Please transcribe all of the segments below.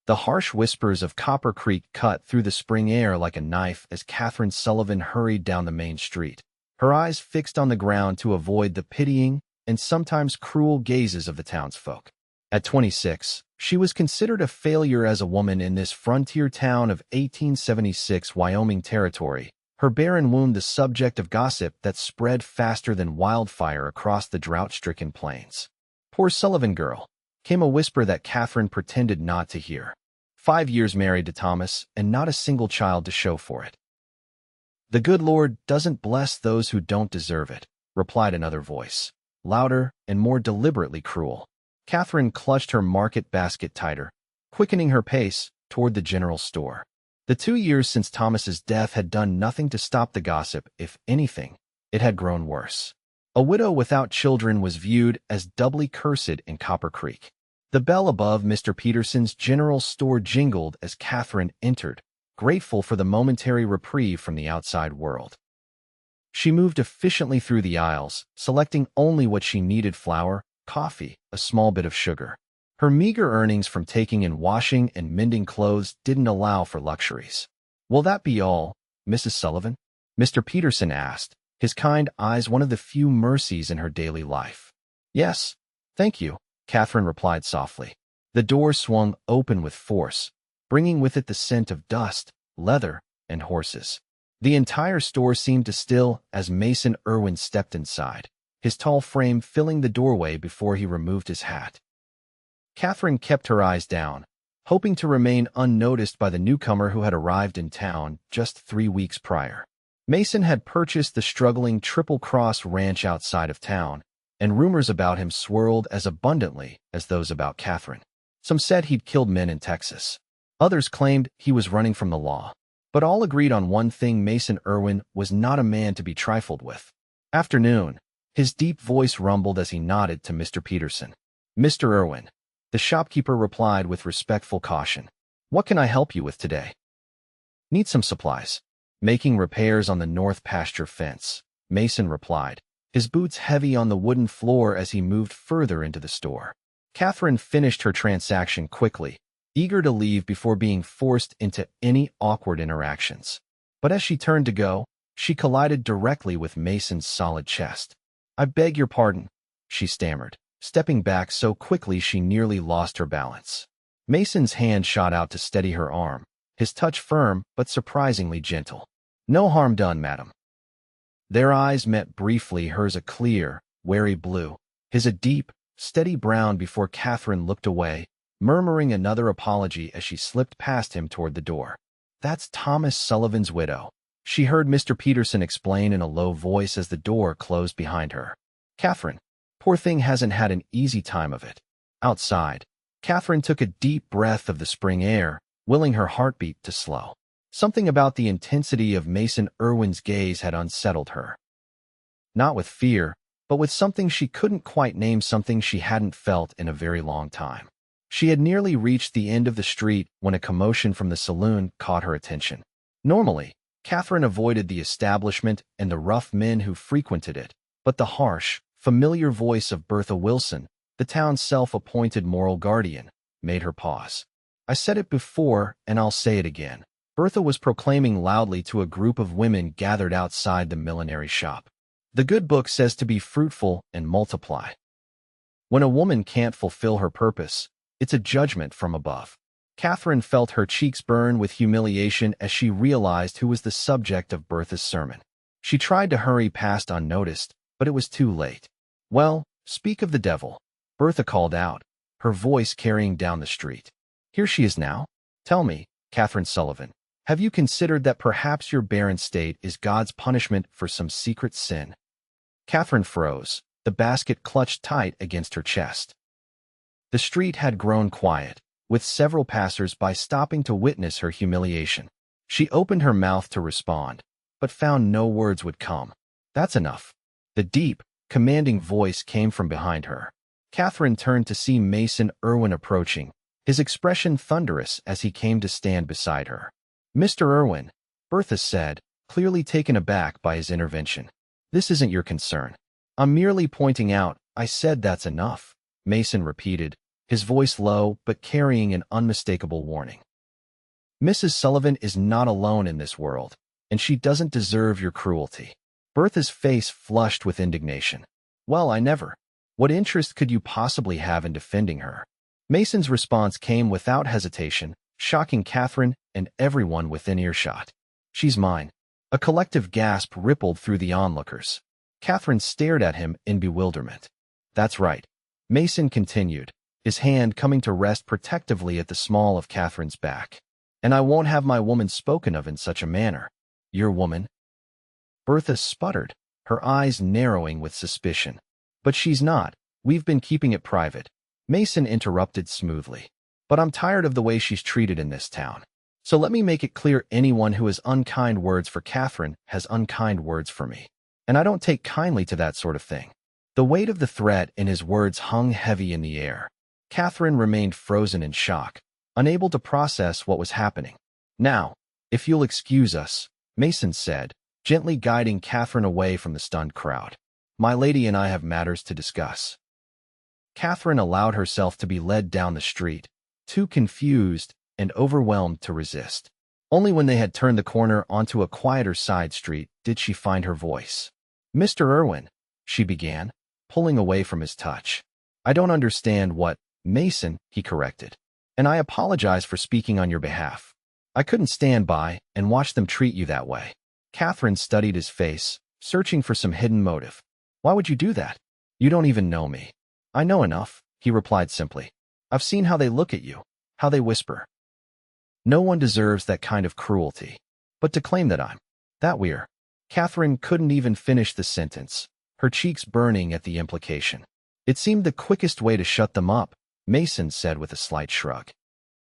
The harsh whispers of Copper Creek cut through the spring air like a knife as Katherine Sullivan hurried down the main street, her eyes fixed on the ground to avoid the pitying and sometimes cruel gazes of the townsfolk. At 26, she was considered a failure as a woman in this frontier town of 1876 Wyoming territory, her barren womb the subject of gossip that spread faster than wildfire across the drought-stricken plains. "Poor Sullivan girl," came a whisper that Katherine pretended not to hear. 5 years married to Thomas, and not a single child to show for it. "The good Lord doesn't bless those who don't deserve it," replied another voice, louder and more deliberately cruel. Katherine clutched her market basket tighter, quickening her pace toward the general store. The 2 years since Thomas's death had done nothing to stop the gossip. If anything, it had grown worse. A widow without children was viewed as doubly cursed in Copper Creek. The bell above Mr. Peterson's general store jingled as Katherine entered, grateful for the momentary reprieve from the outside world. She moved efficiently through the aisles, selecting only what she needed: flour, coffee, a small bit of sugar. Her meager earnings from taking in washing and mending clothes didn't allow for luxuries. "Will that be all, Mrs. Sullivan?" Mr. Peterson asked, his kind eyes one of the few mercies in her daily life. "Yes, thank you," Katherine replied softly. The door swung open with force, bringing with it the scent of dust, leather, and horses. The entire store seemed to still as Mason Irwin stepped inside, his tall frame filling the doorway before he removed his hat. Katherine kept her eyes down, hoping to remain unnoticed by the newcomer who had arrived in town just 3 weeks prior. Mason had purchased the struggling Triple Cross ranch outside of town, and rumors about him swirled as abundantly as those about Katherine. Some said he'd killed men in Texas. Others claimed he was running from the law. But all agreed on one thing: Mason Irwin was not a man to be trifled with. "Afternoon," his deep voice rumbled as he nodded to Mr. Peterson. "Mr. Irwin," the shopkeeper replied with respectful caution. "What can I help you with today?" "Need some supplies. Making repairs on the north pasture fence," Mason replied, his boots heavy on the wooden floor as he moved further into the store. Katherine finished her transaction quickly, eager to leave before being forced into any awkward interactions. But as she turned to go, she collided directly with Mason's solid chest. "I beg your pardon," she stammered, stepping back so quickly she nearly lost her balance. Mason's hand shot out to steady her arm, his touch firm but surprisingly gentle. "No harm done, madam." Their eyes met briefly, hers a clear, wary blue, his a deep, steady brown, before Katherine looked away, murmuring another apology as she slipped past him toward the door. "That's Thomas Sullivan's widow," she heard Mr. Peterson explain in a low voice as the door closed behind her. "Katherine, poor thing hasn't had an easy time of it." Outside, Katherine took a deep breath of the spring air, willing her heartbeat to slow. Something about the intensity of Mason Irwin's gaze had unsettled her. Not with fear, but with something she couldn't quite name, something she hadn't felt in a very long time. She had nearly reached the end of the street when a commotion from the saloon caught her attention. Normally, Katherine avoided the establishment and the rough men who frequented it, but the harsh, familiar voice of Bertha Wilson, the town's self-appointed moral guardian, made her pause. "I said it before, and I'll say it again," Bertha was proclaiming loudly to a group of women gathered outside the millinery shop. "The good book says to be fruitful and multiply. When a woman can't fulfill her purpose, it's a judgment from above." Katherine felt her cheeks burn with humiliation as she realized who was the subject of Bertha's sermon. She tried to hurry past unnoticed, but it was too late. "Well, speak of the devil," Bertha called out, her voice carrying down the street. "Here she is now. Tell me, Katherine Sullivan, have you considered that perhaps your barren state is God's punishment for some secret sin?" Katherine froze, the basket clutched tight against her chest. The street had grown quiet, with several passers-by stopping to witness her humiliation. She opened her mouth to respond, but found no words would come. "That's enough." The deep, commanding voice came from behind her. Katherine turned to see Mason Irwin approaching, his expression thunderous as he came to stand beside her. "Mr. Irwin," Bertha said, clearly taken aback by his intervention. "This isn't your concern. I'm merely pointing out." "I said that's enough," Mason repeated, his voice low but carrying an unmistakable warning. Mrs. Sullivan is not alone in this world, and she doesn't deserve your cruelty. Bertha's face flushed with indignation. Well, I never. What interest could you possibly have in defending her? Mason's response came without hesitation, shocking Katherine and everyone within earshot. She's mine. A collective gasp rippled through the onlookers. Katherine stared at him in bewilderment. That's right. Mason continued, his hand coming to rest protectively at the small of Katherine's back. And I won't have my woman spoken of in such a manner. Your woman? Bertha sputtered, her eyes narrowing with suspicion. But she's not. We've been keeping it private. Mason interrupted smoothly. But I'm tired of the way she's treated in this town. So let me make it clear, anyone who has unkind words for Katherine has unkind words for me. And I don't take kindly to that sort of thing. The weight of the threat in his words hung heavy in the air. Katherine remained frozen in shock, unable to process what was happening. Now, if you'll excuse us, Mason said, gently guiding Katherine away from the stunned crowd. My lady and I have matters to discuss. Katherine allowed herself to be led down the street, too confused and overwhelmed to resist. Only when they had turned the corner onto a quieter side street did she find her voice. Mr. Irwin, she began, pulling away from his touch. I don't understand what, Mason, he corrected. And I apologize for speaking on your behalf. I couldn't stand by and watch them treat you that way. Katherine studied his face, searching for some hidden motive. Why would you do that? You don't even know me. I know enough, he replied simply. I've seen how they look at you, how they whisper. No one deserves that kind of cruelty. But to claim that I'm that we're. Katherine couldn't even finish the sentence, her cheeks burning at the implication. It seemed the quickest way to shut them up, Mason said with a slight shrug.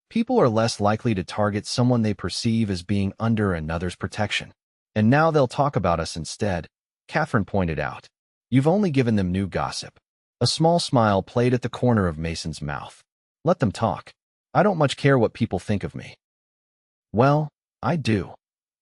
People are less likely to target someone they perceive as being under another's protection. And now they'll talk about us instead, Katherine pointed out. You've only given them new gossip. A small smile played at the corner of Mason's mouth. Let them talk. I don't much care what people think of me. Well, I do,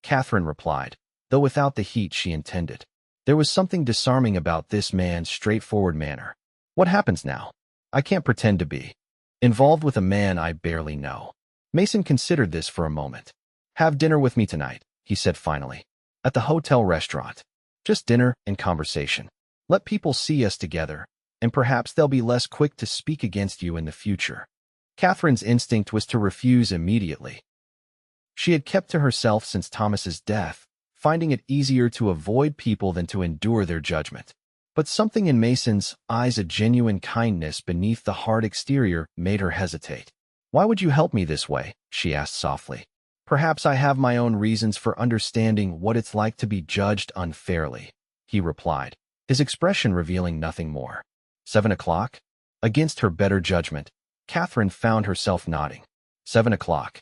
Katherine replied, though without the heat she intended. There was something disarming about this man's straightforward manner. What happens now? I can't pretend to be involved with a man I barely know. Mason considered this for a moment. Have dinner with me tonight, he said finally. At the hotel restaurant. Just dinner and conversation. Let people see us together, and perhaps they'll be less quick to speak against you in the future. Katherine's instinct was to refuse immediately. She had kept to herself since Thomas's death, finding it easier to avoid people than to endure their judgment. But something in Mason's eyes, a genuine kindness beneath the hard exterior, made her hesitate. Why would you help me this way? She asked softly. Perhaps I have my own reasons for understanding what it's like to be judged unfairly, he replied, his expression revealing nothing more. 7 o'clock? Against her better judgment, Katherine found herself nodding. 7 o'clock.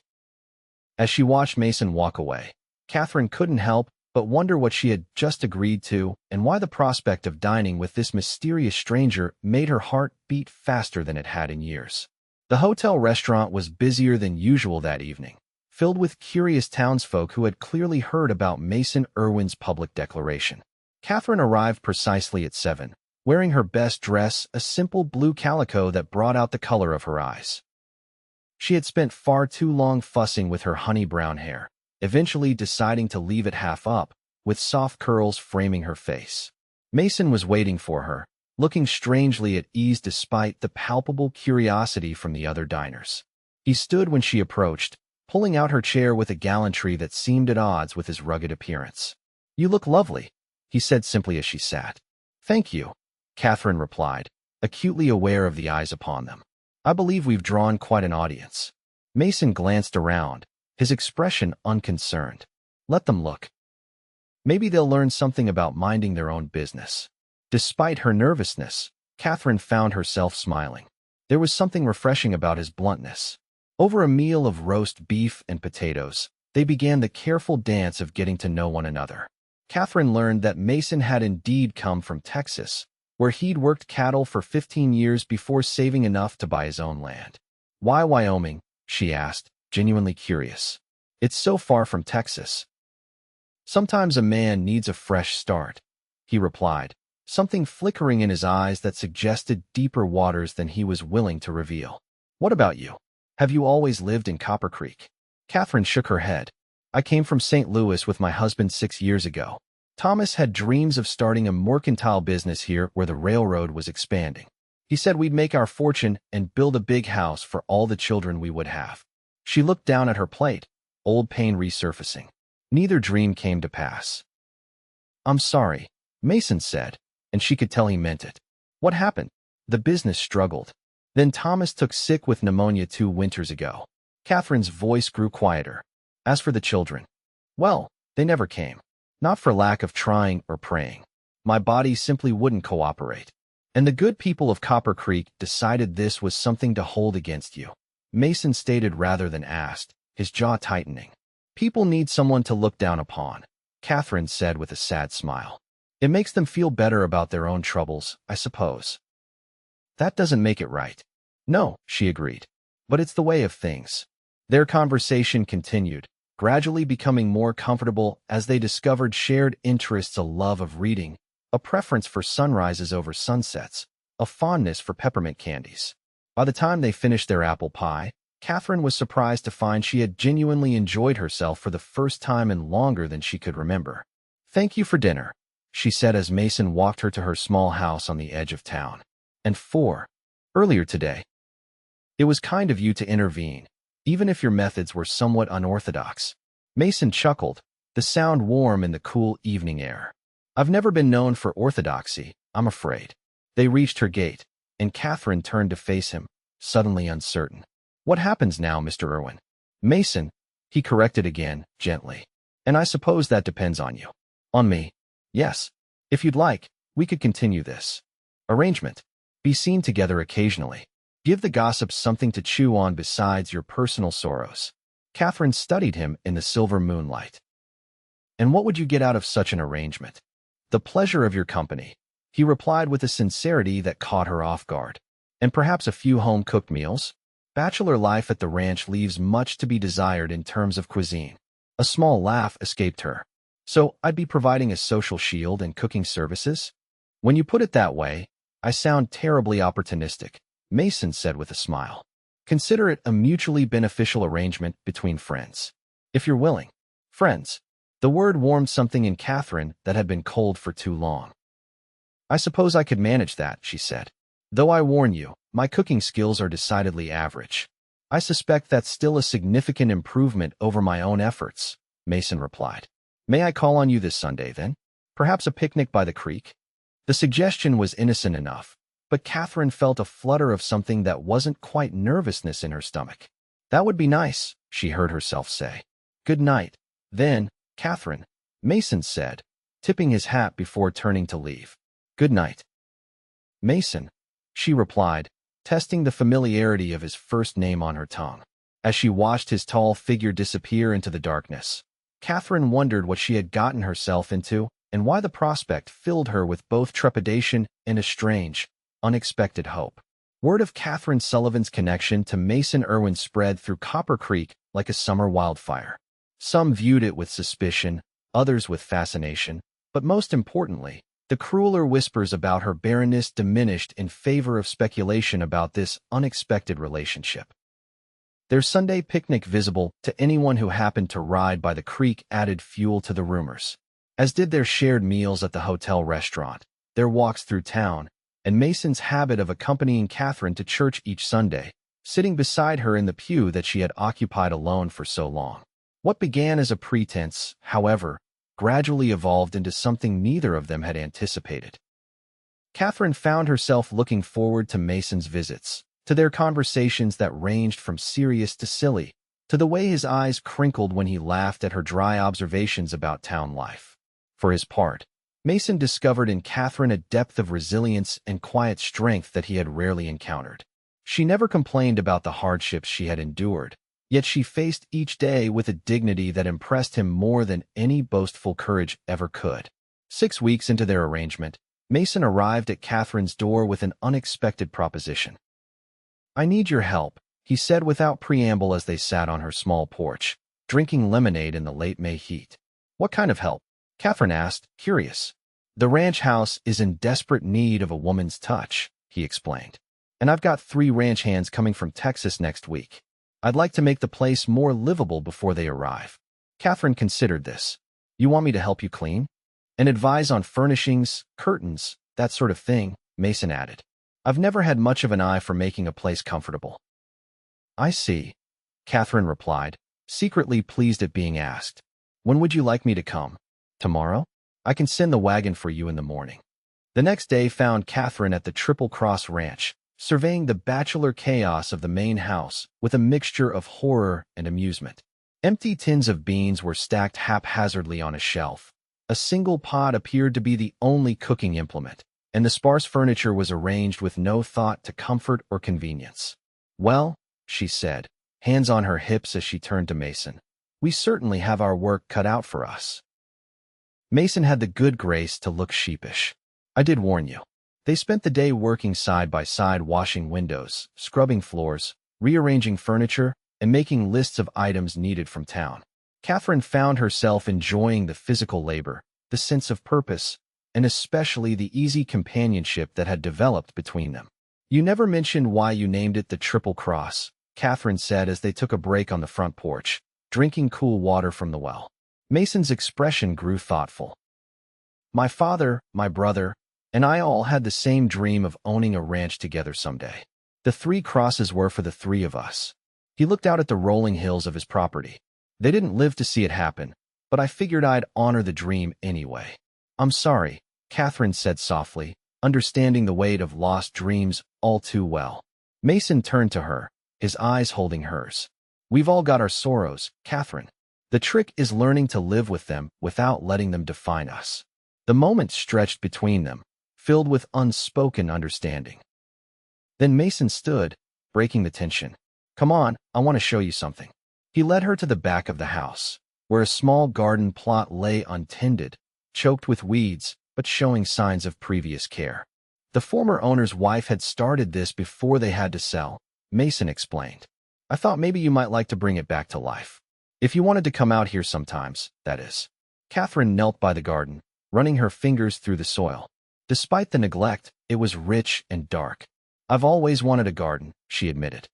As she watched Mason walk away, Katherine couldn't help but wonder what she had just agreed to and why the prospect of dining with this mysterious stranger made her heart beat faster than it had in years. The hotel restaurant was busier than usual that evening, filled with curious townsfolk who had clearly heard about Mason Irwin's public declaration. Katherine arrived precisely at 7, wearing her best dress, a simple blue calico that brought out the color of her eyes. She had spent far too long fussing with her honey brown hair, eventually deciding to leave it half up, with soft curls framing her face. Mason was waiting for her, looking strangely at ease despite the palpable curiosity from the other diners. He stood when she approached, pulling out her chair with a gallantry that seemed at odds with his rugged appearance. You look lovely, he said simply as she sat. Thank you, Katherine replied, acutely aware of the eyes upon them. I believe we've drawn quite an audience. Mason glanced around, his expression unconcerned. Let them look. Maybe they'll learn something about minding their own business. Despite her nervousness, Katherine found herself smiling. There was something refreshing about his bluntness. Over a meal of roast beef and potatoes, they began the careful dance of getting to know one another. Katherine learned that Mason had indeed come from Texas, where he'd worked cattle for 15 years before saving enough to buy his own land. Why Wyoming? She asked, genuinely curious. It's so far from Texas. Sometimes a man needs a fresh start, he replied, something flickering in his eyes that suggested deeper waters than he was willing to reveal. What about you? Have you always lived in Copper Creek? Katherine shook her head. I came from St. Louis with my husband 6 years ago. Thomas had dreams of starting a mercantile business here where the railroad was expanding. He said we'd make our fortune and build a big house for all the children we would have. She looked down at her plate, old pain resurfacing. Neither dream came to pass. I'm sorry, Mason said, and she could tell he meant it. What happened? The business struggled. Then Thomas took sick with pneumonia 2 winters ago. Katherine's voice grew quieter. As for the children, well, they never came. Not for lack of trying or praying. My body simply wouldn't cooperate. And the good people of Copper Creek decided this was something to hold against you. Mason stated rather than asked, his jaw tightening. People need someone to look down upon, Katherine said with a sad smile. It makes them feel better about their own troubles, I suppose. That doesn't make it right. No, she agreed. But it's the way of things. Their conversation continued, gradually becoming more comfortable as they discovered shared interests: a love of reading, a preference for sunrises over sunsets, a fondness for peppermint candies. By the time they finished their apple pie, Katherine was surprised to find she had genuinely enjoyed herself for the first time in longer than she could remember. Thank you for dinner, she said as Mason walked her to her small house on the edge of town. And earlier today. It was kind of you to intervene, even if your methods were somewhat unorthodox. Mason chuckled, the sound warm in the cool evening air. I've never been known for orthodoxy, I'm afraid. They reached her gate, and Katherine turned to face him, suddenly uncertain. What happens now, Mr. Irwin? Mason, he corrected again, gently. And I suppose that depends on you. On me? Yes. If you'd like, we could continue this arrangement. Be seen together occasionally. Give the gossips something to chew on besides your personal sorrows. Katherine studied him in the silver moonlight. And what would you get out of such an arrangement? The pleasure of your company, he replied with a sincerity that caught her off guard. And perhaps a few home-cooked meals? Bachelor life at the ranch leaves much to be desired in terms of cuisine. A small laugh escaped her. So I'd be providing a social shield and cooking services? When you put it that way, I sound terribly opportunistic, Mason said with a smile. Consider it a mutually beneficial arrangement between friends. If you're willing. Friends. The word warmed something in Katherine that had been cold for too long. I suppose I could manage that, she said. Though I warn you, my cooking skills are decidedly average. I suspect that's still a significant improvement over my own efforts, Mason replied. May I call on you this Sunday, then? Perhaps a picnic by the creek? The suggestion was innocent enough, but Katherine felt a flutter of something that wasn't quite nervousness in her stomach. That would be nice, she heard herself say. Good night. Then, Katherine, Mason said, tipping his hat before turning to leave. Good night. Mason, she replied, testing the familiarity of his first name on her tongue. As she watched his tall figure disappear into the darkness, Katherine wondered what she had gotten herself into and why the prospect filled her with both trepidation and a strange, unexpected hope. Word of Katherine Sullivan's connection to Mason Irwin spread through Copper Creek like a summer wildfire. Some viewed it with suspicion, others with fascination, but most importantly, the crueler whispers about her barrenness diminished in favor of speculation about this unexpected relationship. Their Sunday picnic visible to anyone who happened to ride by the creek added fuel to the rumors, as did their shared meals at the hotel restaurant, their walks through town, and Mason's habit of accompanying Katherine to church each Sunday, sitting beside her in the pew that she had occupied alone for so long. What began as a pretense, however, gradually evolved into something neither of them had anticipated. Katherine found herself looking forward to Mason's visits, to their conversations that ranged from serious to silly, to the way his eyes crinkled when he laughed at her dry observations about town life. For his part, Mason discovered in Katherine a depth of resilience and quiet strength that he had rarely encountered. She never complained about the hardships she had endured, yet she faced each day with a dignity that impressed him more than any boastful courage ever could. 6 weeks into their arrangement, Mason arrived at Katherine's door with an unexpected proposition. I need your help, he said without preamble as they sat on her small porch, drinking lemonade in the late May heat. What kind of help? Katherine asked, curious. The ranch house is in desperate need of a woman's touch, he explained. And I've got 3 ranch hands coming from Texas next week. I'd like to make the place more livable before they arrive. Katherine considered this. You want me to help you clean? And advise on furnishings, curtains, that sort of thing, Mason added. I've never had much of an eye for making a place comfortable. I see, Katherine replied, secretly pleased at being asked. When would you like me to come? Tomorrow? I can send the wagon for you in the morning. The next day found Katherine at the Triple Cross Ranch, surveying the bachelor chaos of the main house with a mixture of horror and amusement. Empty tins of beans were stacked haphazardly on a shelf. A single pot appeared to be the only cooking implement, and the sparse furniture was arranged with no thought to comfort or convenience. Well, she said, hands on her hips as she turned to Mason, we certainly have our work cut out for us. Mason had the good grace to look sheepish. I did warn you. They spent the day working side by side, washing windows, scrubbing floors, rearranging furniture, and making lists of items needed from town. Katherine found herself enjoying the physical labor, the sense of purpose, and especially the easy companionship that had developed between them. You never mentioned why you named it the Triple Cross, Katherine said as they took a break on the front porch, drinking cool water from the well. Mason's expression grew thoughtful. My father, my brother, and I all had the same dream of owning a ranch together someday. The 3 crosses were for the 3 of us. He looked out at the rolling hills of his property. They didn't live to see it happen, but I figured I'd honor the dream anyway. I'm sorry, Katherine said softly, understanding the weight of lost dreams all too well. Mason turned to her, his eyes holding hers. We've all got our sorrows, Katherine. The trick is learning to live with them without letting them define us. The moment stretched between them, filled with unspoken understanding. Then Mason stood, breaking the tension. Come on, I want to show you something. He led her to the back of the house, where a small garden plot lay untended, choked with weeds, but showing signs of previous care. The former owner's wife had started this before they had to sell, Mason explained. I thought maybe you might like to bring it back to life. If you wanted to come out here sometimes, that is. Katherine knelt by the garden, running her fingers through the soil. Despite the neglect, it was rich and dark. I've always wanted a garden, she admitted.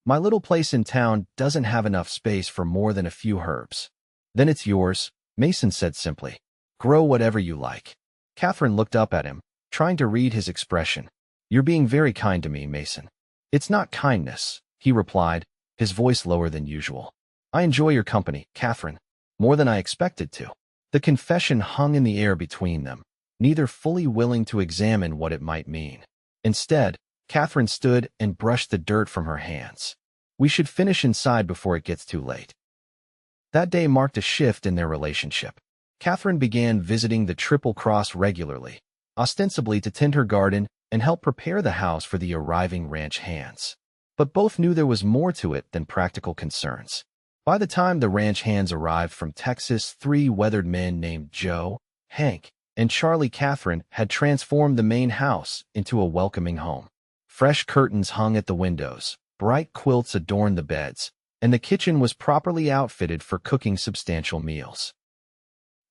My little place in town doesn't have enough space for more than a few herbs. Then it's yours, Mason said simply. Grow whatever you like. Katherine looked up at him, trying to read his expression. You're being very kind to me, Mason. It's not kindness, he replied, his voice lower than usual. I enjoy your company, Katherine, more than I expected to. The confession hung in the air between them, neither fully willing to examine what it might mean. Instead, Katherine stood and brushed the dirt from her hands. We should finish inside before it gets too late. That day marked a shift in their relationship. Katherine began visiting the Triple Cross regularly, ostensibly to tend her garden and help prepare the house for the arriving ranch hands. But both knew there was more to it than practical concerns. By the time the ranch hands arrived from Texas, 3 weathered men named Joe, Hank, and Charlie Katherine had transformed the main house into a welcoming home. Fresh curtains hung at the windows, bright quilts adorned the beds, and the kitchen was properly outfitted for cooking substantial meals.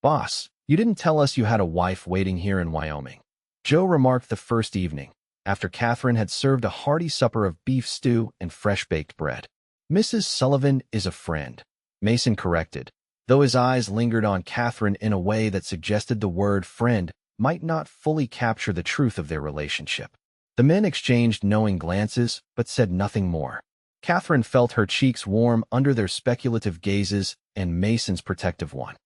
Boss, you didn't tell us you had a wife waiting here in Wyoming, Joe remarked the first evening, after Katherine had served a hearty supper of beef stew and fresh-baked bread. Mrs. Sullivan is a friend, Mason corrected, though his eyes lingered on Katherine in a way that suggested the word friend might not fully capture the truth of their relationship. The men exchanged knowing glances, but said nothing more. Katherine felt her cheeks warm under their speculative gazes and Mason's protective one.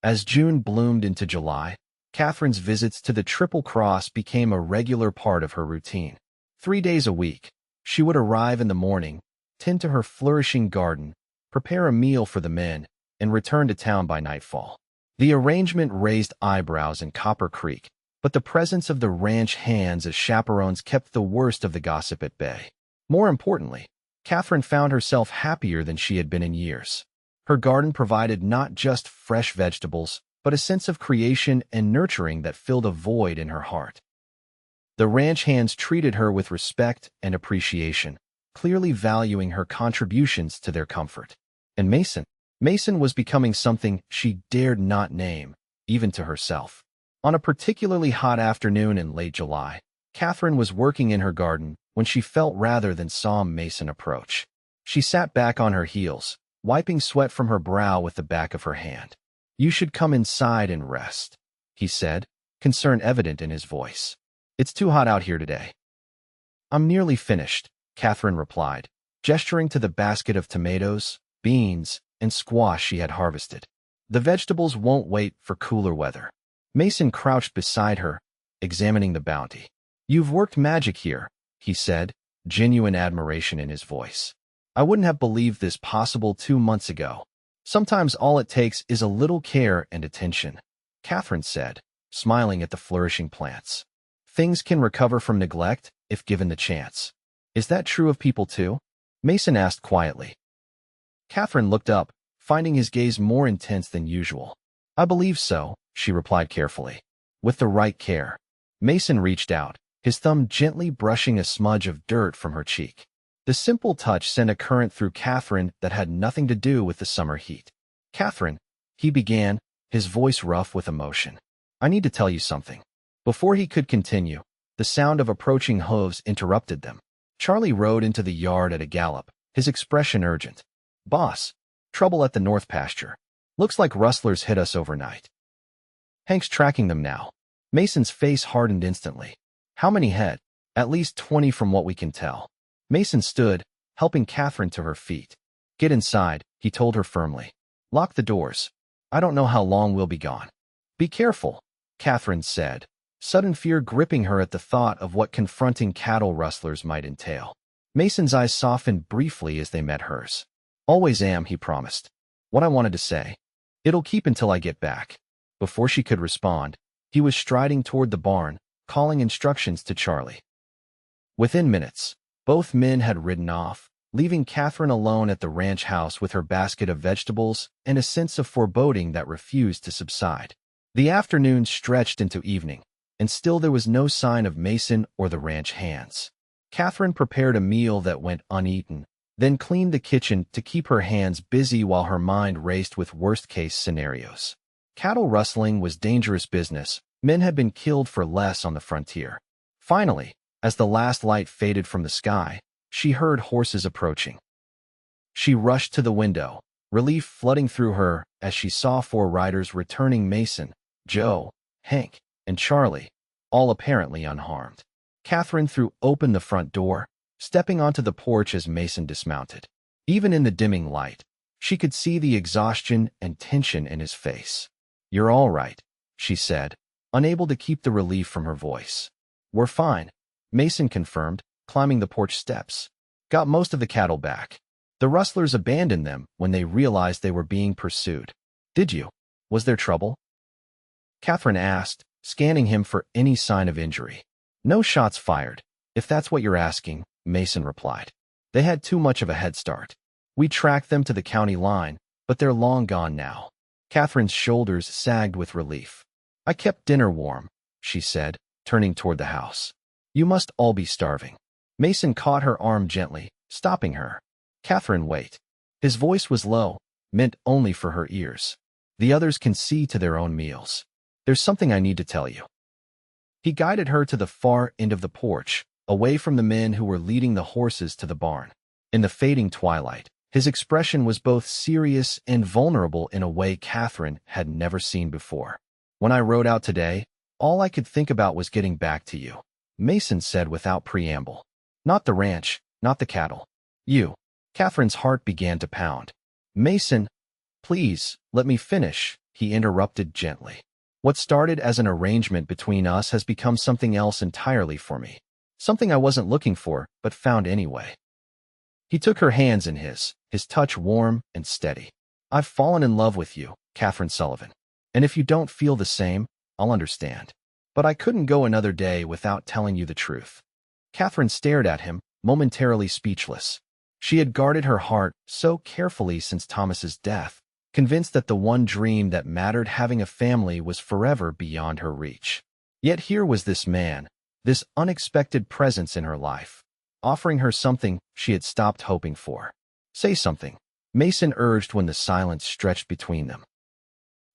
As June bloomed into July, Katherine's visits to the Triple Cross became a regular part of her routine. 3 days a week, she would arrive in the morning, tend to her flourishing garden, prepare a meal for the men, and return to town by nightfall. The arrangement raised eyebrows in Copper Creek, but the presence of the ranch hands as chaperones kept the worst of the gossip at bay. More importantly, Katherine found herself happier than she had been in years. Her garden provided not just fresh vegetables, but a sense of creation and nurturing that filled a void in her heart. The ranch hands treated her with respect and appreciation, clearly valuing her contributions to their comfort. And Mason was becoming something she dared not name, even to herself. On a particularly hot afternoon in late July, Katherine was working in her garden when she felt rather than saw Mason approach. She sat back on her heels, wiping sweat from her brow with the back of her hand. "You should come inside and rest," he said, concern evident in his voice. "It's too hot out here today." "I'm nearly finished," Katherine replied, gesturing to the basket of tomatoes, beans, and squash she had harvested. "The vegetables won't wait for cooler weather." Mason crouched beside her, examining the bounty. "You've worked magic here," he said, genuine admiration in his voice. "I wouldn't have believed this possible 2 months ago. Sometimes all it takes is a little care and attention," Katherine said, smiling at the flourishing plants. "Things can recover from neglect if given the chance." "Is that true of people too?" Mason asked quietly. Katherine looked up, finding his gaze more intense than usual. "I believe so," she replied carefully. "With the right care." Mason reached out, his thumb gently brushing a smudge of dirt from her cheek. The simple touch sent a current through Katherine that had nothing to do with the summer heat. "Katherine," he began, his voice rough with emotion. "I need to tell you something." Before he could continue, the sound of approaching hooves interrupted them. Charlie rode into the yard at a gallop, his expression urgent. "Boss, trouble at the north pasture. Looks like rustlers hit us overnight. Hank's tracking them now." Mason's face hardened instantly. "How many head?" "At least 20 from what we can tell." Mason stood, helping Katherine to her feet. "Get inside," he told her firmly. "Lock the doors. I don't know how long we'll be gone." "Be careful," Katherine said, sudden fear gripping her at the thought of what confronting cattle rustlers might entail. Mason's eyes softened briefly as they met hers. "Always am," he promised. "What I wanted to say. It'll keep until I get back." Before she could respond, he was striding toward the barn, calling instructions to Charlie. Within minutes, both men had ridden off, leaving Katherine alone at the ranch house with her basket of vegetables and a sense of foreboding that refused to subside. The afternoon stretched into evening, and still there was no sign of Mason or the ranch hands. Katherine prepared a meal that went uneaten, then cleaned the kitchen to keep her hands busy while her mind raced with worst-case scenarios. Cattle rustling was dangerous business. Men had been killed for less on the frontier. Finally, as the last light faded from the sky, she heard horses approaching. She rushed to the window, relief flooding through her as she saw 4 riders returning: Mason, Joe, Hank, and Charlie, all apparently unharmed. Katherine threw open the front door, stepping onto the porch as Mason dismounted. Even in the dimming light, she could see the exhaustion and tension in his face. "You're all right," she said, unable to keep the relief from her voice. "We're fine," Mason confirmed, climbing the porch steps. "Got most of the cattle back. The rustlers abandoned them when they realized they were being pursued." "Did you? Was there trouble?" Katherine asked, scanning him for any sign of injury. "No shots fired, if that's what you're asking," Mason replied. "They had too much of a head start. We tracked them to the county line, but they're long gone now." Katherine's shoulders sagged with relief. "I kept dinner warm," she said, turning toward the house. "You must all be starving." Mason caught her arm gently, stopping her. "Katherine, wait." His voice was low, meant only for her ears. "The others can see to their own meals. There's something I need to tell you." He guided her to the far end of the porch, away from the men who were leading the horses to the barn. In the fading twilight, his expression was both serious and vulnerable in a way Katherine had never seen before. "When I rode out today, all I could think about was getting back to you," Mason said without preamble. "Not the ranch, not the cattle. You." Katherine's heart began to pound. "Mason, please, let me finish," he interrupted gently. "What started as an arrangement between us has become something else entirely for me. Something I wasn't looking for, but found anyway." He took her hands in his touch warm and steady. "I've fallen in love with you, Katherine Sullivan. And if you don't feel the same, I'll understand. But I couldn't go another day without telling you the truth." Katherine stared at him, momentarily speechless. She had guarded her heart so carefully since Thomas's death, convinced that the one dream that mattered, having a family, was forever beyond her reach. Yet here was this man, this unexpected presence in her life, offering her something she had stopped hoping for. "Say something," Mason urged when the silence stretched between them.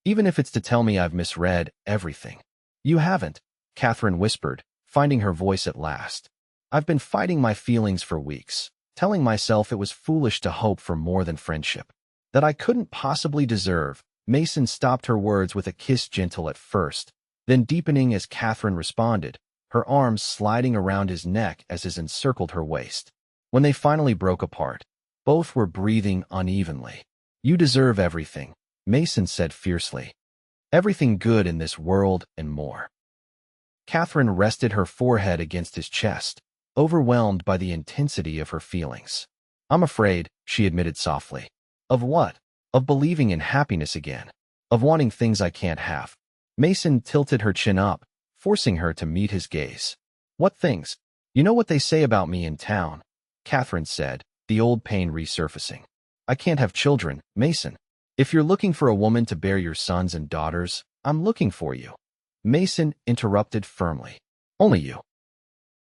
"Even if it's to tell me I've misread everything." "You haven't," Katherine whispered, finding her voice at last. "I've been fighting my feelings for weeks, telling myself it was foolish to hope for more than friendship, that I couldn't possibly deserve." Mason stopped her words with a kiss, gentle at first, then deepening as Katherine responded, her arms sliding around his neck as his encircled her waist. When they finally broke apart, both were breathing unevenly. "You deserve everything," Mason said fiercely. "Everything good in this world and more." Katherine rested her forehead against his chest, overwhelmed by the intensity of her feelings. "I'm afraid," she admitted softly. "Of what?" "Of believing in happiness again. Of wanting things I can't have." Mason tilted her chin up, forcing her to meet his gaze. "What things?" "You know what they say about me in town," Katherine said, the old pain resurfacing. "I can't have children, Mason. If you're looking for a woman to bear your sons and daughters, I'm looking for you." Mason interrupted firmly. "Only you.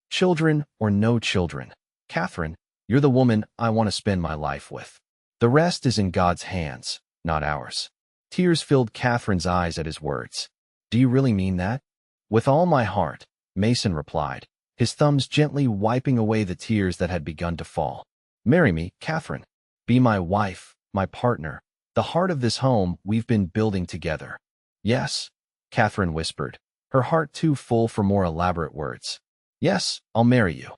Children or no children. Katherine, you're the woman I want to spend my life with. The rest is in God's hands, not ours." Tears filled Katherine's eyes at his words. "Do you really mean that?" "With all my heart," Mason replied, his thumbs gently wiping away the tears that had begun to fall. "Marry me, Katherine. Be my wife, my partner, the heart of this home we've been building together." "Yes," Katherine whispered, her heart too full for more elaborate words. "Yes, I'll marry you."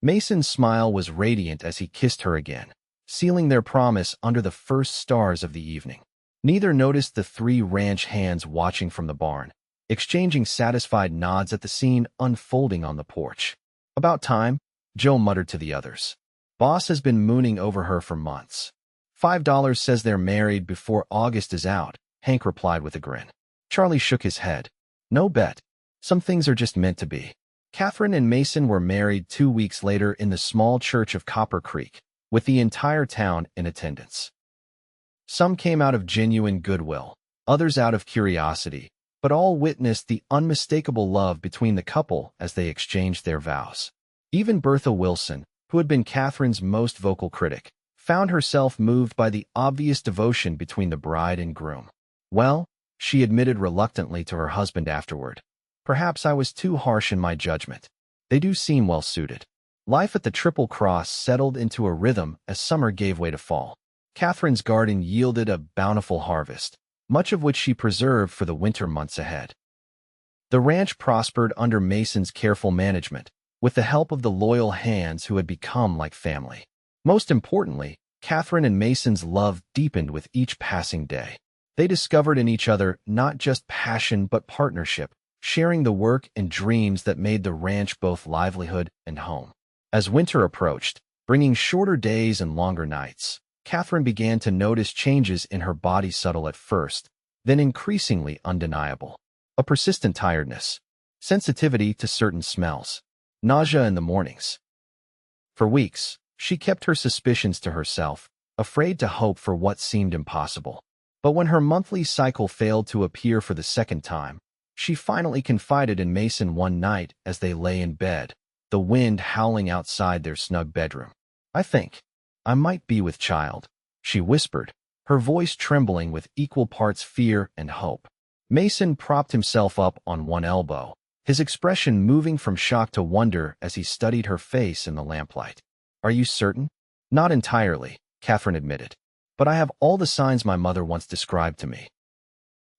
Mason's smile was radiant as he kissed her again, sealing their promise under the first stars of the evening. Neither noticed the three ranch hands watching from the barn, exchanging satisfied nods at the scene unfolding on the porch. "About time," Joe muttered to the others. "Boss has been mooning over her for months." $5 says they're married before August is out, Hank replied with a grin. Charlie shook his head. "No bet. Some things are just meant to be." Katherine and Mason were married 2 weeks later in the small church of Copper Creek, with the entire town in attendance. Some came out of genuine goodwill, others out of curiosity, but all witnessed the unmistakable love between the couple as they exchanged their vows. Even Bertha Wilson, who had been Katherine's most vocal critic, found herself moved by the obvious devotion between the bride and groom. "Well," she admitted reluctantly to her husband afterward, "perhaps I was too harsh in my judgment. They do seem well suited." Life at the Triple Cross settled into a rhythm as summer gave way to fall. Katherine's garden yielded a bountiful harvest, much of which she preserved for the winter months ahead. The ranch prospered under Mason's careful management, with the help of the loyal hands who had become like family. Most importantly, Katherine and Mason's love deepened with each passing day. They discovered in each other not just passion but partnership, sharing the work and dreams that made the ranch both livelihood and home. As winter approached, bringing shorter days and longer nights, Katherine began to notice changes in her body, subtle at first, then increasingly undeniable. A persistent tiredness, sensitivity to certain smells, nausea in the mornings. For weeks, she kept her suspicions to herself, afraid to hope for what seemed impossible. But when her monthly cycle failed to appear for the second time, she finally confided in Mason one night as they lay in bed, the wind howling outside their snug bedroom. "I think I might be with child," she whispered, her voice trembling with equal parts fear and hope. Mason propped himself up on one elbow, his expression moving from shock to wonder as he studied her face in the lamplight. "Are you certain?" "Not entirely," Katherine admitted, "but I have all the signs my mother once described to me.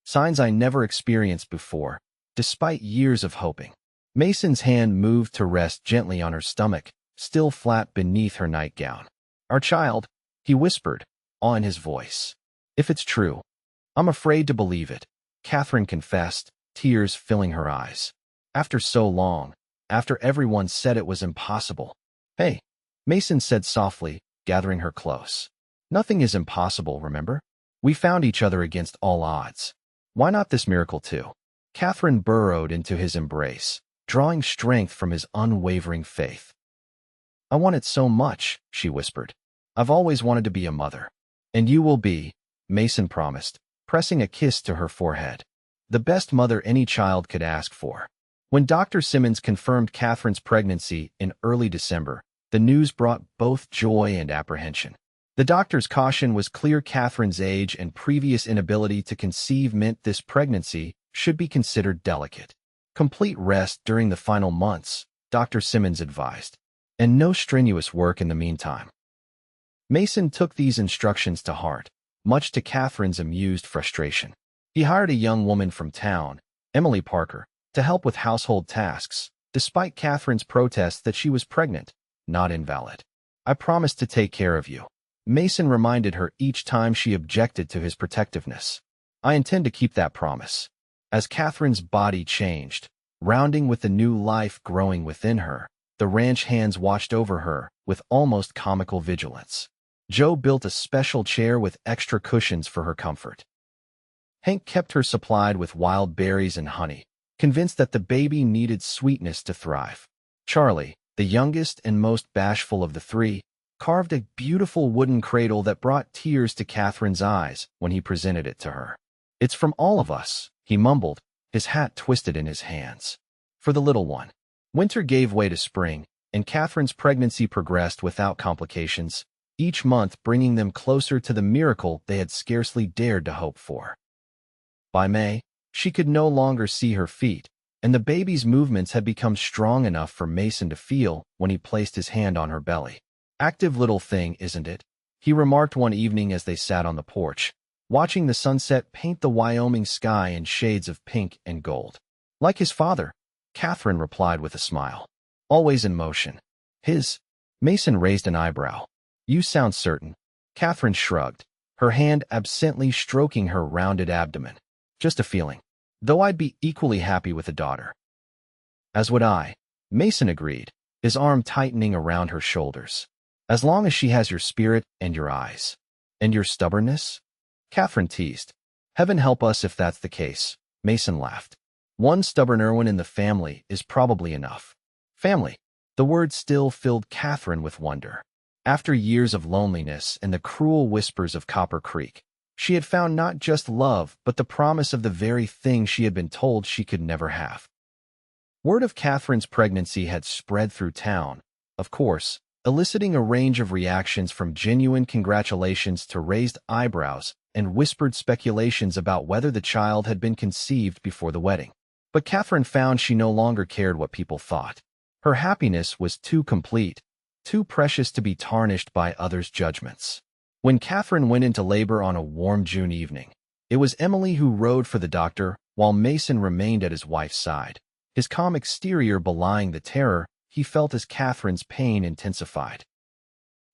Signs I never experienced before, despite years of hoping." Mason's hand moved to rest gently on her stomach, still flat beneath her nightgown. "Our child," he whispered, awe in his voice. "If it's true, I'm afraid to believe it," Katherine confessed, tears filling her eyes. "After so long, after everyone said it was impossible." "Hey," Mason said softly, gathering her close. "Nothing is impossible, remember? We found each other against all odds. Why not this miracle too?" Katherine burrowed into his embrace, drawing strength from his unwavering faith. "I want it so much," she whispered. "I've always wanted to be a mother." "And you will be," Mason promised, pressing a kiss to her forehead. "The best mother any child could ask for." When Dr. Simmons confirmed Katherine's pregnancy in early December, the news brought both joy and apprehension. The doctor's caution was clear: Katherine's age and previous inability to conceive meant this pregnancy should be considered delicate. Complete rest during the final months, Dr. Simmons advised, and no strenuous work in the meantime. Mason took these instructions to heart, much to Katherine's amused frustration. He hired a young woman from town, Emily Parker, to help with household tasks, despite Katherine's protests that she was pregnant, not invalid. "I promised to take care of you," Mason reminded her each time she objected to his protectiveness. "I intend to keep that promise." As Katherine's body changed, rounding with the new life growing within her, the ranch hands watched over her with almost comical vigilance. Joe built a special chair with extra cushions for her comfort. Hank kept her supplied with wild berries and honey, convinced that the baby needed sweetness to thrive. Charlie, the youngest and most bashful of the three, carved a beautiful wooden cradle that brought tears to Katherine's eyes when he presented it to her. "It's from all of us," he mumbled, his hat twisted in his hands. "For the little one." Winter gave way to spring, and Katherine's pregnancy progressed without complications, each month bringing them closer to the miracle they had scarcely dared to hope for. By May, she could no longer see her feet, and the baby's movements had become strong enough for Mason to feel when he placed his hand on her belly. "Active little thing, isn't it?" he remarked one evening as they sat on the porch, watching the sunset paint the Wyoming sky in shades of pink and gold. "Like his father," Katherine replied with a smile. "Always in motion." "His?" Mason raised an eyebrow. "You sound certain." Katherine shrugged, her hand absently stroking her rounded abdomen. "Just a feeling. Though I'd be equally happy with a daughter." "As would I," Mason agreed, his arm tightening around her shoulders. "As long as she has your spirit and your eyes." "And your stubbornness?" Katherine teased. "Heaven help us if that's the case," Mason laughed. "One stubborn Irwin in the family is probably enough." Family. The word still filled Katherine with wonder. After years of loneliness and the cruel whispers of Copper Creek, she had found not just love but the promise of the very thing she had been told she could never have. Word of Katherine's pregnancy had spread through town, of course, eliciting a range of reactions from genuine congratulations to raised eyebrows and whispered speculations about whether the child had been conceived before the wedding. But Katherine found she no longer cared what people thought. Her happiness was too complete, too precious to be tarnished by others' judgments. When Katherine went into labor on a warm June evening, it was Emily who rode for the doctor while Mason remained at his wife's side, his calm exterior belying the terror he felt as Katherine's pain intensified.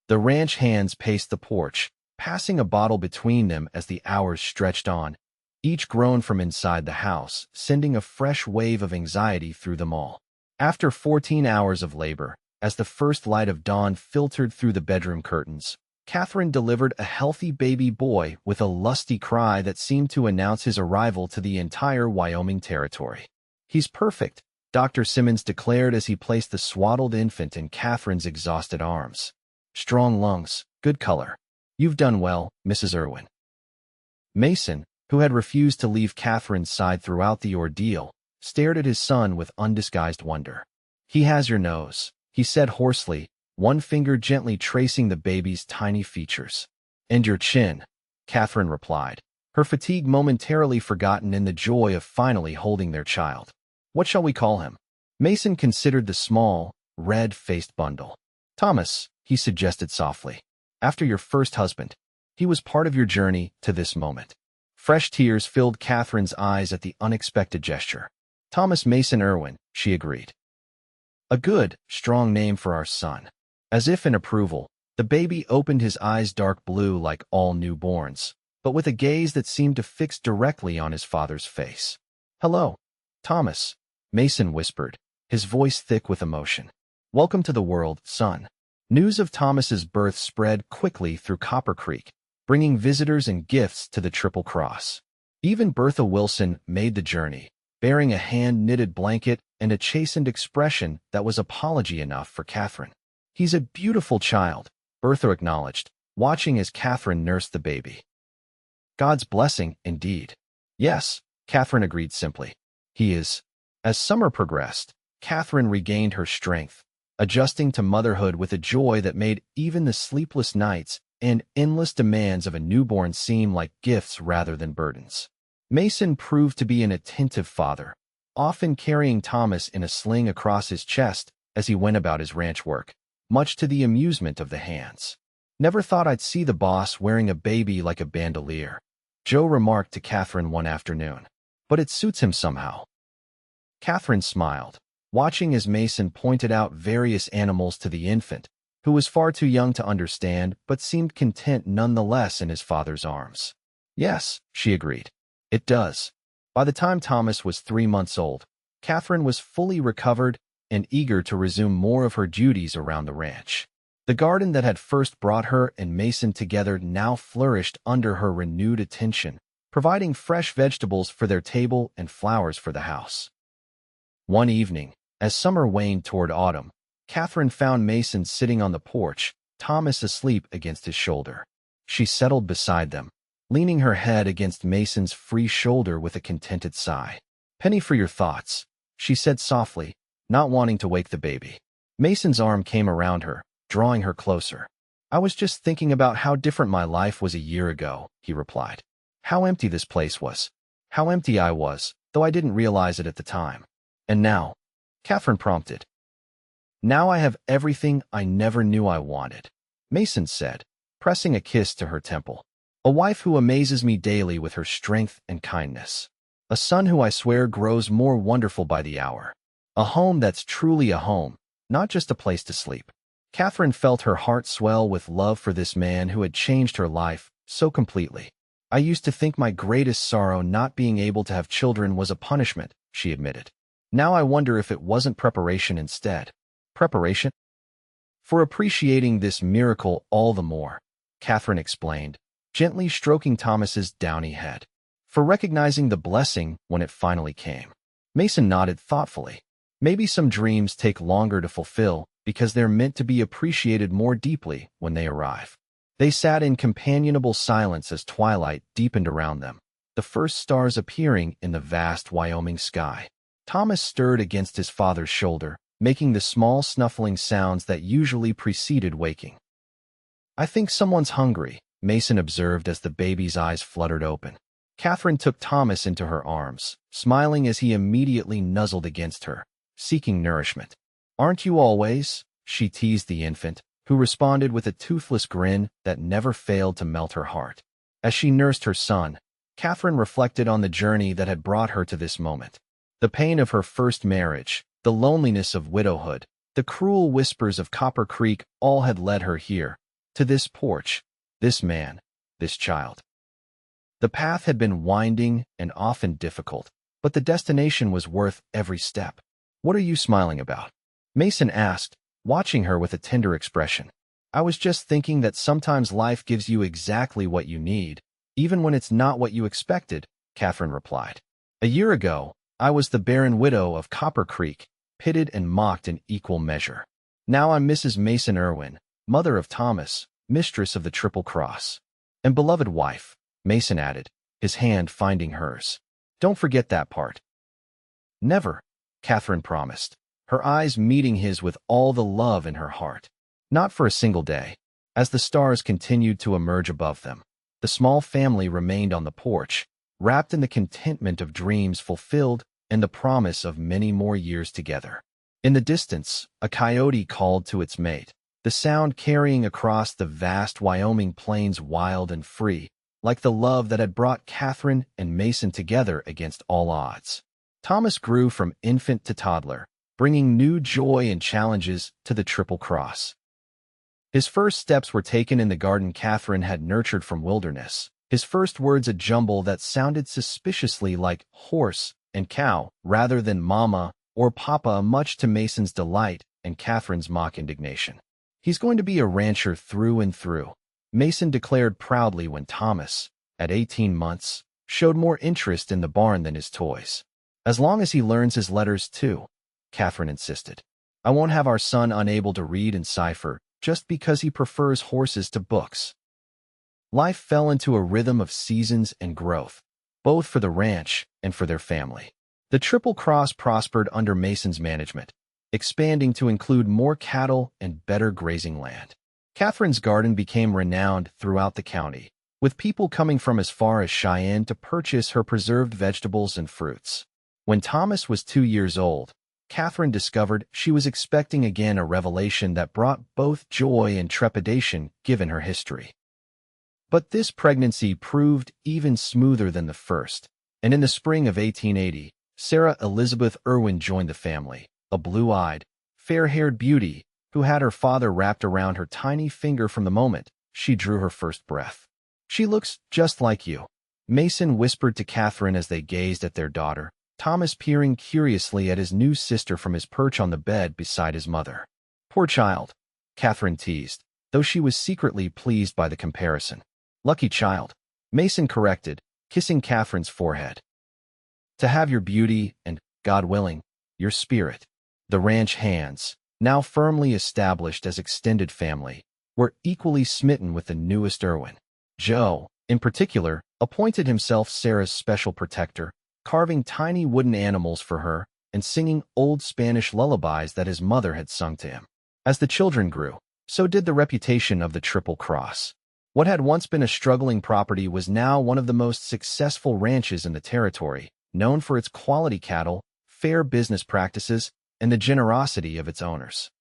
The ranch hands paced the porch, passing a bottle between them as the hours stretched on, each grown from inside the house, sending a fresh wave of anxiety through them all. After 14 hours of labor, as the first light of dawn filtered through the bedroom curtains, Katherine delivered a healthy baby boy with a lusty cry that seemed to announce his arrival to the entire Wyoming territory. "He's perfect," Dr. Simmons declared as he placed the swaddled infant in Katherine's exhausted arms. "Strong lungs, good color. You've done well, Mrs. Irwin." Mason, who had refused to leave Katherine's side throughout the ordeal, stared at his son with undisguised wonder. "He has your nose," he said hoarsely, one finger gently tracing the baby's tiny features. "And your chin," Katherine replied, her fatigue momentarily forgotten in the joy of finally holding their child. "What shall we call him?" Mason considered the small, red-faced bundle. "Thomas," he suggested softly. "After your first husband. He was part of your journey to this moment." Fresh tears filled Katherine's eyes at the unexpected gesture. "Thomas Mason Irwin," she agreed. "A good, strong name for our son." As if in approval, the baby opened his eyes dark blue like all newborns, but with a gaze that seemed to fix directly on his father's face. "Hello, Thomas," Mason whispered, his voice thick with emotion. "Welcome to the world, son." News of Thomas's birth spread quickly through Copper Creek, bringing visitors and gifts to the Triple Cross. Even Bertha Wilson made the journey, bearing a hand-knitted blanket and a chastened expression that was apology enough for Katherine. "He's a beautiful child," Bertha acknowledged, watching as Katherine nursed the baby. "God's blessing, indeed." "Yes," Katherine agreed simply. "He is." As summer progressed, Katherine regained her strength, adjusting to motherhood with a joy that made even the sleepless nights and endless demands of a newborn seem like gifts rather than burdens. Mason proved to be an attentive father, often carrying Thomas in a sling across his chest as he went about his ranch work, much to the amusement of the hands. "Never thought I'd see the boss wearing a baby like a bandolier," Joe remarked to Katherine one afternoon. "But it suits him somehow." Katherine smiled, watching as Mason pointed out various animals to the infant, who was far too young to understand but seemed content nonetheless in his father's arms. "Yes," she agreed. "It does." By the time Thomas was 3 months old, Katherine was fully recovered and eager to resume more of her duties around the ranch. The garden that had first brought her and Mason together now flourished under her renewed attention, providing fresh vegetables for their table and flowers for the house. One evening, as summer waned toward autumn, Katherine found Mason sitting on the porch, Thomas asleep against his shoulder. She settled beside them, leaning her head against Mason's free shoulder with a contented sigh. "Penny for your thoughts," she said softly, not wanting to wake the baby. Mason's arm came around her, drawing her closer. "I was just thinking about how different my life was a year ago," he replied. "How empty this place was. How empty I was, though I didn't realize it at the time. And now," Katherine prompted. "Now I have everything I never knew I wanted," Mason said, pressing a kiss to her temple. "A wife who amazes me daily with her strength and kindness. A son who I swear grows more wonderful by the hour. A home that's truly a home, not just a place to sleep." Katherine felt her heart swell with love for this man who had changed her life so completely. "I used to think my greatest sorrow not being able to have children was a punishment," she admitted. "Now I wonder if it wasn't preparation instead." "Preparation?" "For appreciating this miracle all the more," Katherine explained, gently stroking Thomas's downy head. "For recognizing the blessing when it finally came." Mason nodded thoughtfully. "Maybe some dreams take longer to fulfill because they're meant to be appreciated more deeply when they arrive." They sat in companionable silence as twilight deepened around them, the first stars appearing in the vast Wyoming sky. Thomas stirred against his father's shoulder, making the small snuffling sounds that usually preceded waking. "I think someone's hungry," Mason observed as the baby's eyes fluttered open. Katherine took Thomas into her arms, smiling as he immediately nuzzled against her, seeking nourishment. "Aren't you always?" she teased the infant, who responded with a toothless grin that never failed to melt her heart. As she nursed her son, Katherine reflected on the journey that had brought her to this moment. The pain of her first marriage, the loneliness of widowhood, the cruel whispers of Copper Creek all had led her here, to this porch, this man, this child. The path had been winding and often difficult, but the destination was worth every step. "What are you smiling about?" Mason asked, watching her with a tender expression. "I was just thinking that sometimes life gives you exactly what you need, even when it's not what you expected," Katherine replied. "A year ago, I was the barren widow of Copper Creek, pitted and mocked in equal measure. Now I'm Mrs. Mason Irwin, mother of Thomas, mistress of the Triple Cross. And beloved wife," Mason added, his hand finding hers. "Don't forget that part." "Never," Katherine promised, her eyes meeting his with all the love in her heart. Not for a single day. As the stars continued to emerge above them, the small family remained on the porch, wrapped in the contentment of dreams fulfilled and the promise of many more years together. In the distance, a coyote called to its mate, the sound carrying across the vast Wyoming plains wild and free, like the love that had brought Katherine and Mason together against all odds. Thomas grew from infant to toddler, bringing new joy and challenges to the Triple Cross. His first steps were taken in the garden Katherine had nurtured from wilderness, his first words a jumble that sounded suspiciously like horse and cow rather than mama or papa, much to Mason's delight and Katherine's mock indignation. "He's going to be a rancher through and through," Mason declared proudly when Thomas, at 18 months, showed more interest in the barn than his toys. "As long as he learns his letters too," Katherine insisted. "I won't have our son unable to read and cipher just because he prefers horses to books." Life fell into a rhythm of seasons and growth, both for the ranch and for their family. The Triple Cross prospered under Mason's management, expanding to include more cattle and better grazing land. Katherine's garden became renowned throughout the county, with people coming from as far as Cheyenne to purchase her preserved vegetables and fruits. When Thomas was 2 years old, Katherine discovered she was expecting again a revelation that brought both joy and trepidation given her history. But this pregnancy proved even smoother than the first, and in the spring of 1880, Sarah Elizabeth Irwin joined the family, a blue-eyed, fair-haired beauty who had her father wrapped around her tiny finger from the moment she drew her first breath. "She looks just like you," Mason whispered to Katherine as they gazed at their daughter, Thomas peering curiously at his new sister from his perch on the bed beside his mother. "Poor child," Katherine teased, though she was secretly pleased by the comparison. "Lucky child," Mason corrected, kissing Katherine's forehead. "To have your beauty and, God willing, your spirit." The ranch hands, now firmly established as extended family, were equally smitten with the newest Irwin. Joe, in particular, appointed himself Sarah's special protector, carving tiny wooden animals for her and singing old Spanish lullabies that his mother had sung to him. As the children grew, so did the reputation of the Triple Cross. What had once been a struggling property was now one of the most successful ranches in the territory, known for its quality cattle, fair business practices, and the generosity of its owners.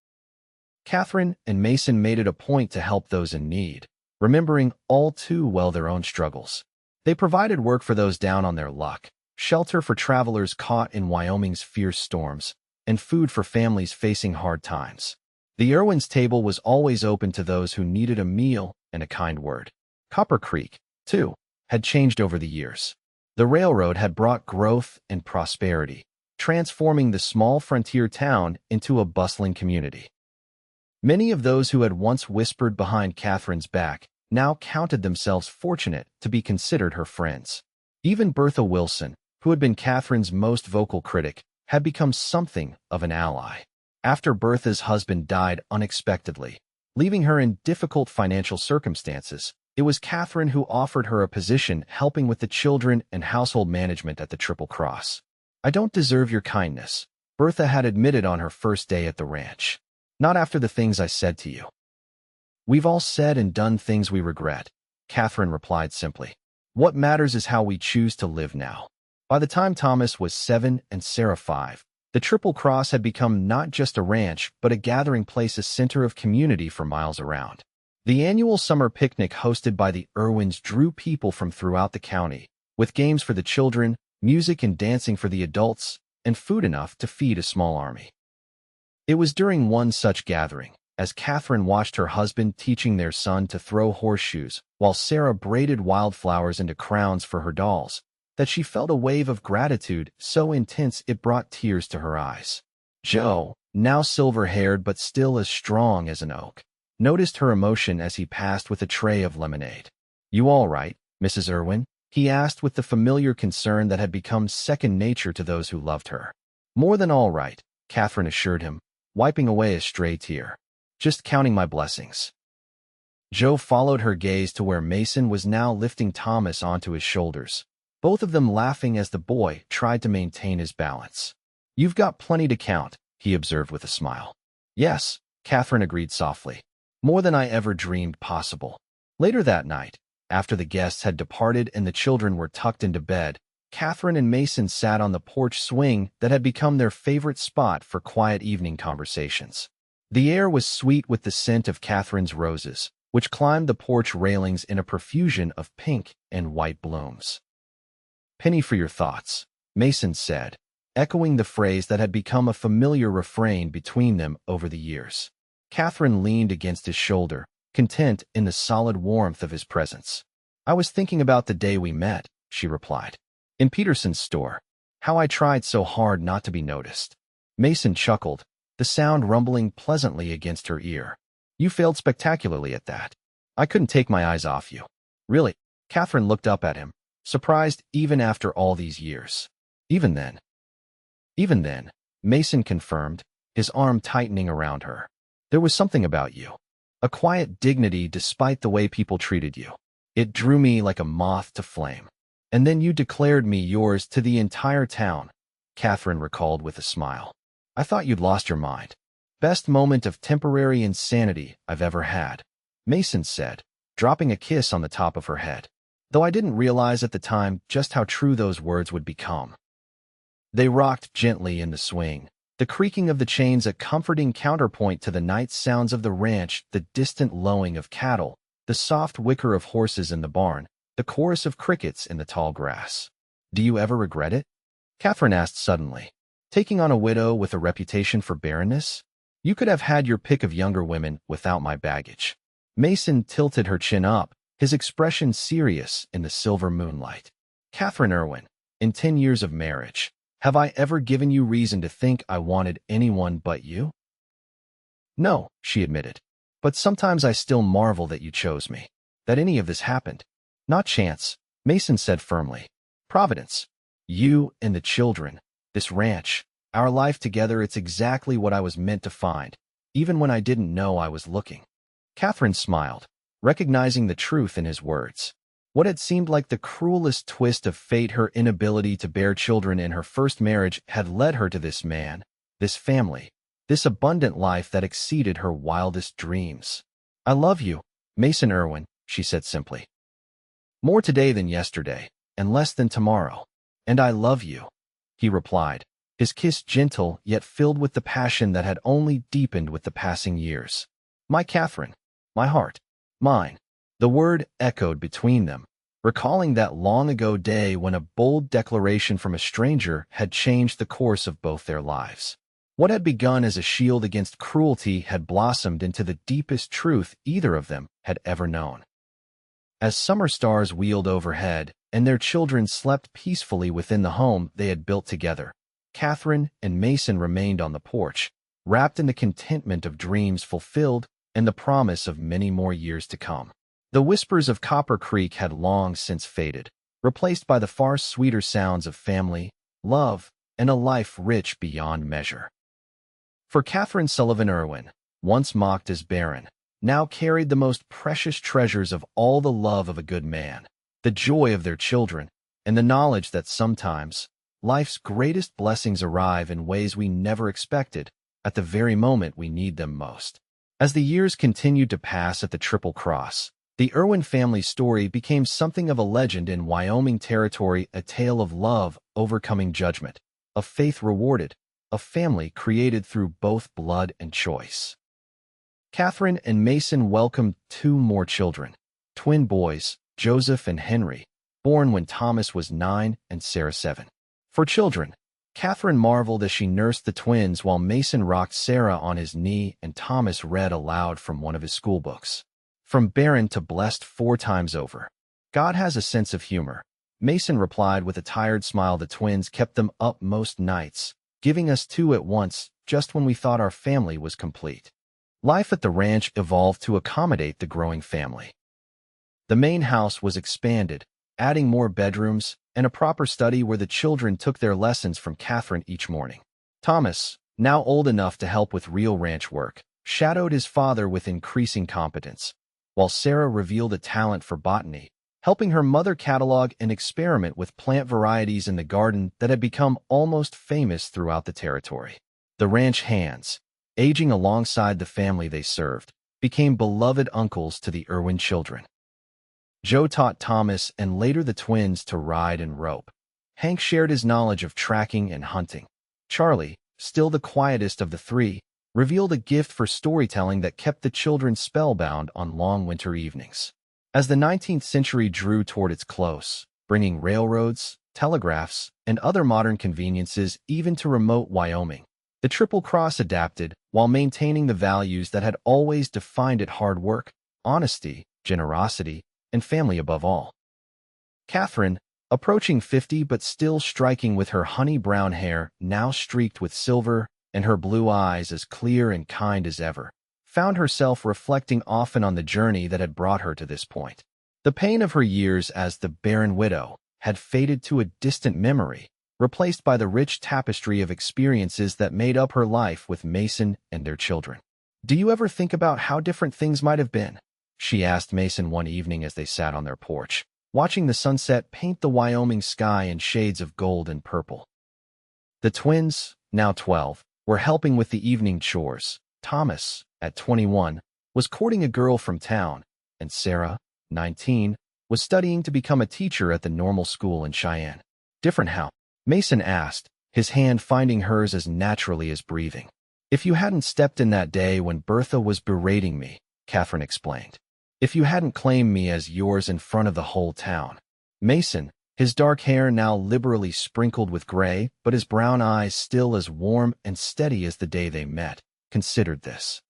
Katherine and Mason made it a point to help those in need, remembering all too well their own struggles. They provided work for those down on their luck, shelter for travelers caught in Wyoming's fierce storms, and food for families facing hard times. The Irwins' table was always open to those who needed a meal and a kind word. Copper Creek, too, had changed over the years. The railroad had brought growth and prosperity, transforming the small frontier town into a bustling community. Many of those who had once whispered behind Katherine's back now counted themselves fortunate to be considered her friends. Even Bertha Wilson, who had been Katherine's most vocal critic, had become something of an ally. After Bertha's husband died unexpectedly, leaving her in difficult financial circumstances, it was Katherine who offered her a position helping with the children and household management at the Triple Cross. "I don't deserve your kindness," Bertha had admitted on her first day at the ranch. "Not after the things I said to you." "We've all said and done things we regret," Katherine replied simply. "What matters is how we choose to live now." By the time Thomas was 7 and Sarah 5, the Triple Cross had become not just a ranch, but a gathering place, a center of community for miles around. The annual summer picnic hosted by the Irwins drew people from throughout the county, with games for the children, music and dancing for the adults, and food enough to feed a small army. It was during one such gathering, as Katherine watched her husband teaching their son to throw horseshoes, while Sarah braided wildflowers into crowns for her dolls, that she felt a wave of gratitude so intense it brought tears to her eyes. Joe, now silver-haired but still as strong as an oak, noticed her emotion as he passed with a tray of lemonade. "You all right, Mrs. Irwin?" he asked with the familiar concern that had become second nature to those who loved her. "More than all right," Katherine assured him, wiping away a stray tear. "Just counting my blessings." Joe followed her gaze to where Mason was now lifting Thomas onto his shoulders, both of them laughing as the boy tried to maintain his balance. "You've got plenty to count," he observed with a smile. "Yes," Katherine agreed softly. "More than I ever dreamed possible." Later that night, after the guests had departed and the children were tucked into bed, Katherine and Mason sat on the porch swing that had become their favorite spot for quiet evening conversations. The air was sweet with the scent of Katherine's roses, which climbed the porch railings in a profusion of pink and white blooms. "Penny for your thoughts," Mason said, echoing the phrase that had become a familiar refrain between them over the years. Katherine leaned against his shoulder, content in the solid warmth of his presence. "I was thinking about the day we met," she replied. "In Peterson's store. How I tried so hard not to be noticed." Mason chuckled, the sound rumbling pleasantly against her ear. "You failed spectacularly at that. I couldn't take my eyes off you." "Really?" Katherine looked up at him, surprised even after all these years. Even then, Mason confirmed, his arm tightening around her. "There was something about you. A quiet dignity despite the way people treated you. It drew me like a moth to flame. And then you declared me yours to the entire town," Katherine recalled with a smile. "I thought you'd lost your mind." "Best moment of temporary insanity I've ever had," Mason said, dropping a kiss on the top of her head, though I didn't realize at the time just how true those words would become. They rocked gently in the swing, the creaking of the chains a comforting counterpoint to the night sounds of the ranch, the distant lowing of cattle, the soft whicker of horses in the barn, the chorus of crickets in the tall grass. "Do you ever regret it?" Katherine asked suddenly. "Taking on a widow with a reputation for barrenness? You could have had your pick of younger women without my baggage." Mason tilted her chin up, his expression serious in the silver moonlight. "Katherine Irwin, in 10 years of marriage, have I ever given you reason to think I wanted anyone but you?" "No," she admitted. "But sometimes I still marvel that you chose me, that any of this happened. Not chance," Mason said firmly. "Providence. You and the children, this ranch, our life together, it's exactly what I was meant to find, even when I didn't know I was looking." Katherine smiled, recognizing the truth in his words. What had seemed like the cruelest twist of fate, her inability to bear children in her first marriage, had led her to this man, this family, this abundant life that exceeded her wildest dreams. "I love you, Mason Irwin," she said simply. "More today than yesterday, and less than tomorrow. And I love you," he replied, his kiss gentle yet filled with the passion that had only deepened with the passing years. "My Katherine, my heart, mine." The word echoed between them, recalling that long-ago day when a bold declaration from a stranger had changed the course of both their lives. What had begun as a shield against cruelty had blossomed into the deepest truth either of them had ever known. As summer stars wheeled overhead and their children slept peacefully within the home they had built together, Katherine and Mason remained on the porch, wrapped in the contentment of dreams fulfilled and the promise of many more years to come. The whispers of Copper Creek had long since faded, replaced by the far sweeter sounds of family, love, and a life rich beyond measure. For Katherine Sullivan Irwin, once mocked as barren, now carried the most precious treasures of all: the love of a good man, the joy of their children, and the knowledge that sometimes life's greatest blessings arrive in ways we never expected, at the very moment we need them most. As the years continued to pass at the Triple Cross, the Irwin family story became something of a legend in Wyoming territory, a tale of love overcoming judgment, of faith rewarded, a family created through both blood and choice. Katherine and Mason welcomed 2 more children, twin boys, Joseph and Henry, born when Thomas was 9 and Sarah 7. For children, Katherine marveled as she nursed the twins while Mason rocked Sarah on his knee and Thomas read aloud from one of his schoolbooks. From barren to blessed 4 times over. "God has a sense of humor," Mason replied with a tired smile. "The twins kept them up most nights, giving us 2 at once just when we thought our family was complete." Life at the ranch evolved to accommodate the growing family. The main house was expanded, adding more bedrooms and a proper study where the children took their lessons from Katherine each morning. Thomas, now old enough to help with real ranch work, shadowed his father with increasing competence, while Sarah revealed a talent for botany, helping her mother catalog and experiment with plant varieties in the garden that had become almost famous throughout the territory. The ranch hands, aging alongside the family they served, became beloved uncles to the Irwin children. Joe taught Thomas and later the twins to ride and rope. Hank shared his knowledge of tracking and hunting. Charlie, still the quietest of the 3, revealed a gift for storytelling that kept the children spellbound on long winter evenings. As the 19th century drew toward its close, bringing railroads, telegraphs, and other modern conveniences even to remote Wyoming, the Triple Cross adapted while maintaining the values that had always defined it: hard work, honesty, generosity, and family above all. Katherine, approaching 50 but still striking with her honey-brown hair now streaked with silver and her blue eyes as clear and kind as ever, found herself reflecting often on the journey that had brought her to this point. The pain of her years as the barren widow had faded to a distant memory, replaced by the rich tapestry of experiences that made up her life with Mason and their children. "Do you ever think about how different things might have been?" she asked Mason one evening as they sat on their porch, watching the sunset paint the Wyoming sky in shades of gold and purple. The twins, now 12, were helping with the evening chores. Thomas, at 21, was courting a girl from town, and Sarah, 19, was studying to become a teacher at the normal school in Cheyenne. "Different how?" Mason asked, his hand finding hers as naturally as breathing. "If you hadn't stepped in that day when Bertha was berating me," Katherine explained. "If you hadn't claimed me as yours in front of the whole town." Mason, his dark hair now liberally sprinkled with gray, but his brown eyes still as warm and steady as the day they met, considered this.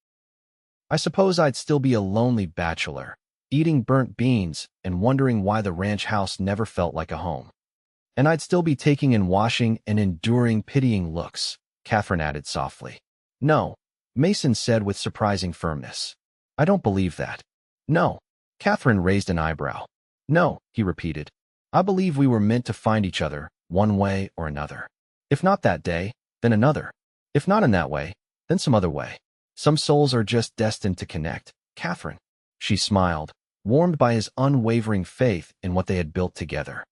"I suppose I'd still be a lonely bachelor, eating burnt beans and wondering why the ranch house never felt like a home. And I'd still be taking in washing and enduring pitying looks," Katherine added softly. "No," Mason said with surprising firmness. "I don't believe that." "No." Katherine raised an eyebrow. "No," he repeated. "I believe we were meant to find each other, one way or another. If not that day, then another. If not in that way, then some other way. Some souls are just destined to connect, Katherine." She smiled, warmed by his unwavering faith in what they had built together.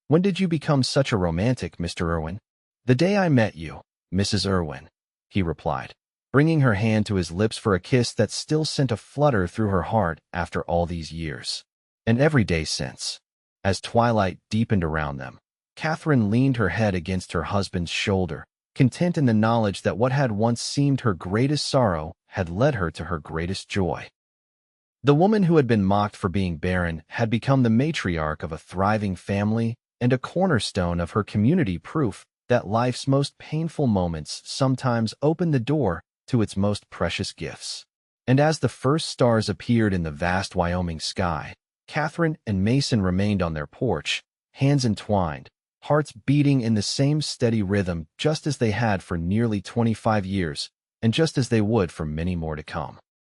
"When did you become such a romantic, Mr. Irwin?" "The day I met you, Mrs. Irwin," he replied, bringing her hand to his lips for a kiss that still sent a flutter through her heart after all these years. And every day since. As twilight deepened around them, Katherine leaned her head against her husband's shoulder, content in the knowledge that what had once seemed her greatest sorrow had led her to her greatest joy. The woman who had been mocked for being barren had become the matriarch of a thriving family and a cornerstone of her community, proof that life's most painful moments sometimes open the door to its most precious gifts. And as the first stars appeared in the vast Wyoming sky, Katherine and Mason remained on their porch, hands entwined, hearts beating in the same steady rhythm just as they had for nearly 25 years, and just as they would for many more to come.